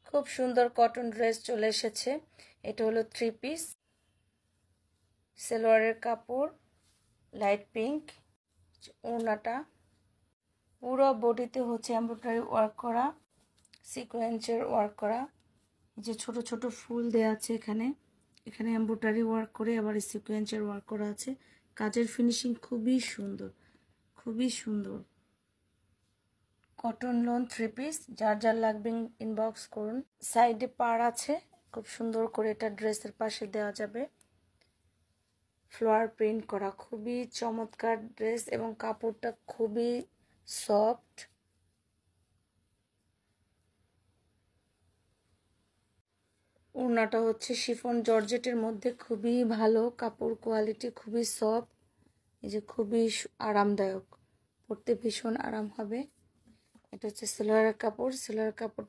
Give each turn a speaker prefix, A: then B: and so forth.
A: খুব সুন্দর cotton dress চলে এসেছে। এটা হলো 3 পিস, সালোয়ারের কাপড় লাইট পিঙ্ক, ওড়নাটা পুরো বডিতে হচ্ছে এমব্রয়ডারি ওয়ার্ক করা, সিকোয়েন্সের ওয়ার্ক করা। যে ছোট ছোট ফুল দেওয়া আছে এখানে এমব্রয়ডারি ওয়ার্ক করে আবার সিকোয়েন্সের ওয়ার্ক করা আছে। কাজের ফিনিশিং খুবই সুন্দর, খুবই সুন্দর। কটন লন 3 পিস, যার যার লাগবে ইনবক্স করুন। সাইডে পাড় আছে, খুব সুন্দর করে এটা ড্রেসের পাশে দেওয়া যাবে। ফ্লোয়ার প্রিন্ট করা, খুবই চমৎকার ড্রেস এবং কাপড়টা খুবই সফট। ওড়নাটা হচ্ছে শিফন জর্জেটের মধ্যে, খুবই ভালো কাপড় কোয়ালিটি, খুবই সফট। এই যে খুবই আরামদায়ক, পরতে ভীষণ আরাম হবে। এটা হচ্ছে সালোয়ারের কাপড়।